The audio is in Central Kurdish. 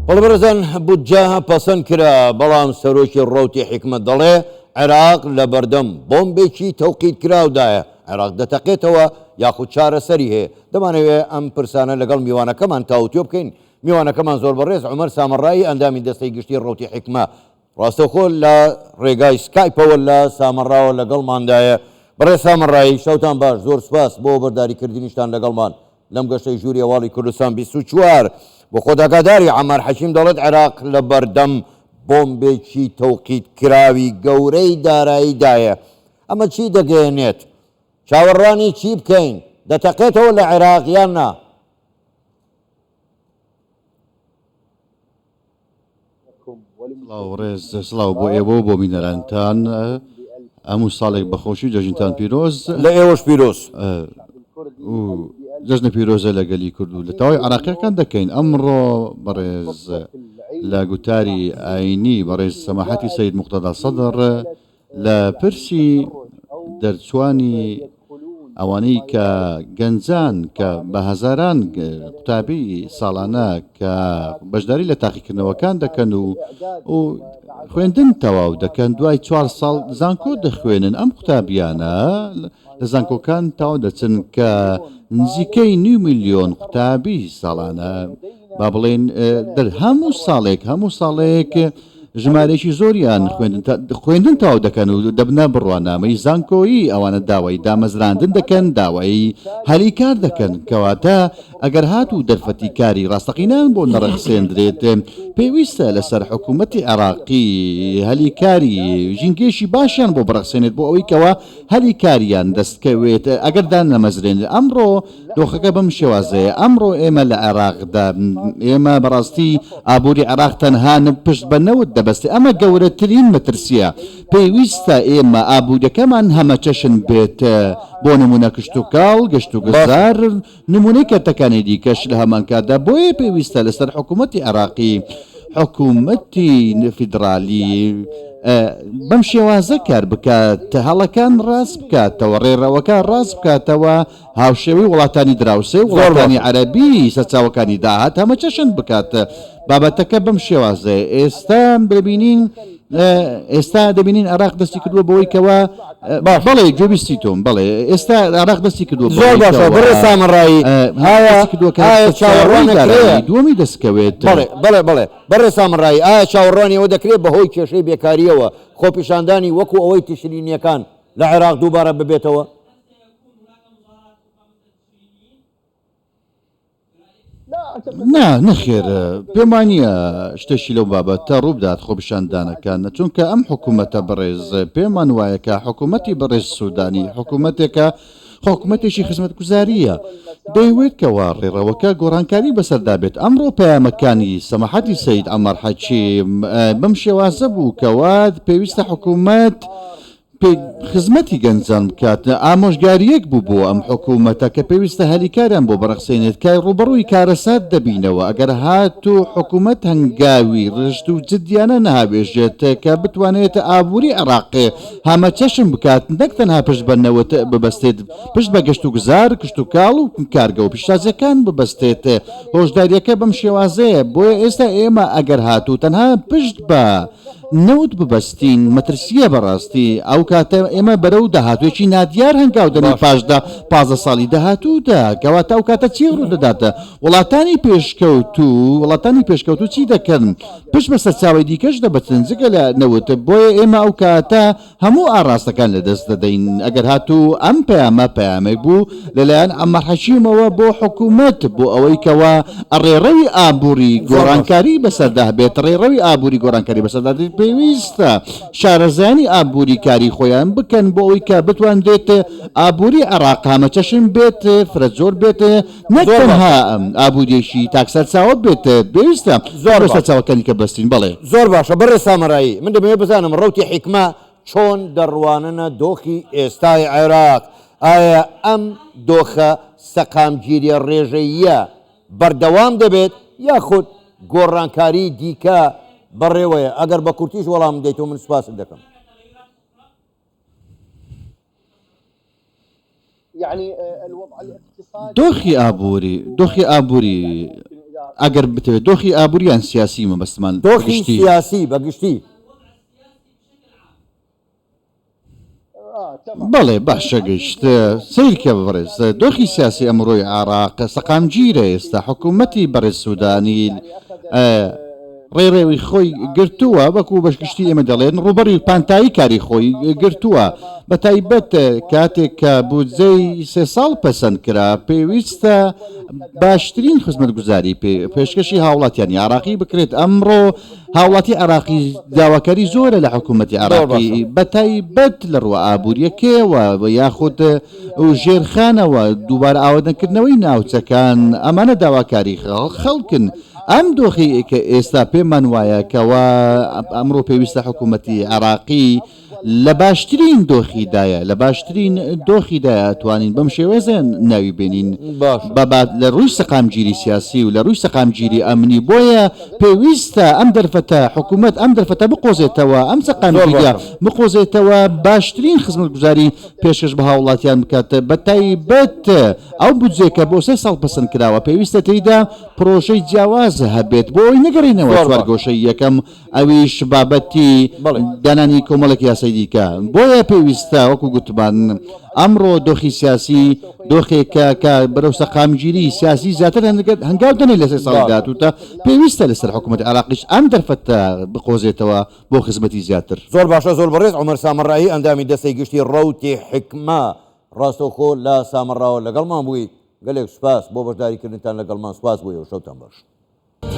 بەڵبەرزان بودجە پەسەند کرا بەڵام سەرۆکی ڕەوتی حکمت دەڵێ عێراق لە بەردەم بۆمبێکی تەوقید کراودایە عێراق دەتەقێتەوە یاخود چارەسەری هەیە دەمانەوێت ئەم پرسانە لەگەڵ میوانەکەمان تاوتۆ بکەین میوانەکەمان زۆر بەڕێز عومەر سامەڕایی ئەندامی دەستەی گشتی ڕەوتی حکمە ڕاستەوخۆ لە ڕێگای سکایپەوە لە سامەڕاوە لەگەڵماندایە بەڕێز سامەڕایی شەوتان باش زۆر سپاس بۆ بەرداریکردنیشتان لەگەڵمان لەم گەشتەی ژووری هەواڵی کوردستان 24 بۆ خۆداگاداری عەمار حەکیم دەڵێت عێراق لە بەردەم بۆمبێکی تەوقید کراوی گەورەی داراییدایە ئەمە چی دەگەیەنێت چاوەڕانی چی بکەین دەتەقێتەوە لە عێراق یان نا سڵاو بۆ ئێوە بۆ بینەرانتان هەموو ساڵێک بەخۆشی جەژنتان پیرۆز لە ئێوەش پیرۆز جەژنە پیرۆزە لەگەلی کورد و لە تاوای عراقیەکان دەکەین ئەمڕۆ بەڕێز لە گوتاری ئاینی بەڕێز سەماحەتی سەید موقتەدا سەدر لە پرسی دەرچوانی ئەوانەی کە گەنجان کە بە هەزاران قوتابی ساڵانە کە بەشداری لە تاقیکردنەوەکان دەکەن و خوێندن تەواو دەکەن دوای 4 ساڵ زانکۆ دەخوێنن ئەم قوتابیانە لە زانکۆکان تاوا دەچن کە نزیکەی 9 میلیۆن قوتابی ساڵانە با بڵێن هەموو ساڵێک ژمارەیەکی زۆریان خوێندن تاوا دەکەن و دەبنە بڕوانامەی زانکۆیی ئەوانە داوای دامەزراندن دەکەن داوای هەلیکار دەکەن کەواتە ئەگەر هات و دەرفەتی کاری ڕاستەقینان بۆ نەڕەخسێندرێت پێویستە لەسەر حکوومەتی عێراقی هەلیکاری ژینگێشی باشیان بۆ بڕەخسێنێت بۆ ئەوەی کەوە هەلیکاریان دەستکەوێت ئەگەردان نەمەزرێن ئەمڕۆ دۆخەکە بەم شێوازەیە ئەمڕۆ ئێمە لە عێراقدا ئێمە بەڕاستی ئابووری عێراق تەنها پشت بە نەوت دەبەستێ ئەمە گەورەترین مەترسیە پێویستە ئێمە ئابوووریەکەمان هەمە چەشن بێت بۆ نمونە کشت و کاڵ گەشت و گەزار نمونەی کەتەکانی دیکەش لە هەمان کاتدا بۆیە پێویستە لەسەر حکوومەتی عێراقی حکوومەتی فیدرالی بەم شێوازە کار بکات هەڵەکان ڕاست بکاتەوە ڕێڕەوەکان ڕاست بکاتەوە هاوشێوەی وڵاتانی دراوسێ وڵاتانی عەرەبی سەرچاوەکانی داهات هەمە چەشن بکات بابەتەکە بەم شێوازەیە ئێستا دەبینین عێراق دەستی کردووە بەوەی کەوە بەڵێ گوێبیستی تۆم بەڵێ ئێستا عێراق دەستی کردووە زۆر باشە بڕێ سامەڕایی دووەمی دەستکەوێت بەڵێ بەڕێ سامەڕایی ئایا چاوەڕوانی ئەوە دەکرێت بەهۆی کێشەی بێکاریەوە خۆپیشاندانی وەکو ئەوەی تشرینیەکان لە عێراق دووبارە ببێتەوە نەخێر پێمان نییە شتێکی لەو بابەتە ڕووبدات خۆپیشاندانەکان چونکە ئەم حکوومەتە بەڕێز پێمان وایە کە حکوومەتی بەڕێز سوودانی حکوومەتێکە حکوومەتێکی خزمەتگوزاریە دەیوێت کەوا ڕێڕەوەکە گۆڕانکاری بەسەردا بێت ئەمڕۆ پەیامەکانی سەماحەتی سەید عەمار حەکیم بەم شێوازە بوو کەوا پێویستە حکوومەت خزمەتی گەنجان بکات ئامۆژگاریەک بوو بۆ ئەم حکوومەتە کە پێویستە هەلیکاریان بۆ بەڕەخسێنێت کای ڕوبەڕووی کارەسات دەبینەوە ئەگەر هات و حکوومەت هەنگاوی ڕشت و جدیانە نابێژێت کە بتوانێت ئابووری عێراقێ هەمە چەشم بکات نەک تەنها پشت بەنەوەت ببەستێت پشت بە گەشت و گوزار کشت و کاڵ و کارگە و پیشتازیەکان ببەستێت هۆشداریەکە بەم شێوازەیە بۆیە ئێستا ئێمە ئەگەر هات و تەنها پشت بە نەوت ببەستین مەترسیە بەڕاستی ئەو کاتە ئێمە بەرەو داهاتوێکی نادیار هەنگاو دەنێ پاشدا 15 ساڵی داهاتوودا کەواتە ئەو کاتە چی ڕوو دەداتە وڵاتانی پێشکەوتو چی دەکەن پشت بە سەرچاوی دیکەش دەبەچن جگە لە نەوت بۆیە ئێمە ئەو کاتە هەموو ئاڕاستەکان لەدەست دەدەین ئەگەر هاتوو ئەم پەیامێک بوو لەلایەن عەمار حەکیمەوە بۆ حکوومەت بۆ ئەوەی کەوا ڕێڕەوی ئابووری گۆڕانکاری بەسەردا بێت ڕێڕەوی ئابووری گۆڕانکاری بەسەردا پێویستە شارەزانی ئابووری کاری خۆیان بکەن بۆ ئەوەی کە بتوانرێت ئابووری عێراق هەمە چەشم بێت فرەجۆر بێت نەک تەنها ئابووریەکی تاکسەرچاوە بێت پێویستە زۆر سەرچاوەکانی کە بەستین بەڵێ زۆر باشە بەڕێ سامەڕایی من دەبێت بزانم ڕەوتی حکمە چۆن دەڕواننە دۆخی ئێستای عێراق ئایا ئەم دۆخە سەقامگیریە ڕێژەیە بەردەوام دەبێت یاخود گۆڕانکاری دیکە بەڕێوەیە ئەگەر بە کورتیش وەڵام دەیتەوە من سوپاست دەکەم دۆخی ئابووری ئەگەر بتوێت دۆخی ئابوووریان سیاسی مەبەستمان دۆخی سیاسی بەگشتی بەڵێ باشە گەیشت سیرکە بەڕێز دۆخی سیاسی ئەمڕۆی عراق سەقامگیرە ئێستا حکوومەتی بەڕێز سوودانی ڕێڕێوی خۆی گرتووە وەکو بەشگشتی ئێمە دەڵێن ڕوبەری پانتایی کاری خۆی گرتووە بە تایبەت کاتێک کە بودجەی 3 ساڵ پەسەند کرا پێویستە باشترین خزمەت گوزاری پێشکەشی هاوڵاتیانی عراقی بکرێت ئەمڕۆ هاوڵاتی عراقی داواکاری زۆرە لە حکوومەتی عراقی بە تایبەت لە ڕوە ئابوووریەکەوە یاخود ژێرخانەوە دووبارە ئاوەدەکردنەوەی ناوچەکان ئەمانە داواکاری خەڵکن ئەم دۆخی کە ئێستا پێمان وایە کەەوە ئەمڕۆ پێویستە حکوومەتی عراقی لە باشترین دۆخیدایە لە باشترین دۆخیدایە توانین بەم شێوەزە ناوی بینین لە ڕووی سەقامگیری سیاسی و لە ڕووی سەقامگیری ئەمنی بۆیە پێویستە ئەم دەرفەتە حکوومەت ئەم دەرفەتە بقۆزێتەوە ئەم سەقامگیریە بقۆزێتەوە باشترین خزمەت گوزاری پێشکەش بە هاوڵاتیان بکاتە بە تایبەت ئەو بودجێکە بۆ 3 ساڵ پەسەند کراوە پێویستە تێیدا پرۆژەی جیاواز هەبێت بۆ ئەوی نەگەڕێنەوە چوارگۆشەی یەکەم ئەویش بابەتی دانانی کۆمەڵێک یاسایی دیکە بۆیە پێویستە وەکو گوتمان ئەمڕۆ دۆخی سیاسی دۆخێکە کە بەرەو سەقامگیری سیاسی زیاتر هەنگاو دەنێ لە 3 ساڵی داهاتووتە پێویستە لەسەر حکوومەتی عراقیش ئەم دەرفەتە بقۆزێتەوە بۆ خزمەتی زیاتر زۆر باشە زۆر بەڕێز عومەر سامەڕایی ئەندامی دەستەی گشتی ڕەوتی حکمە ڕاستەوخۆ لە سامەڕاوە لەگەڵمان بووی گەلێک سوپاس بۆ بەشداریکردنتان لەگەڵمان سوپاس بووی و شەوتان باش.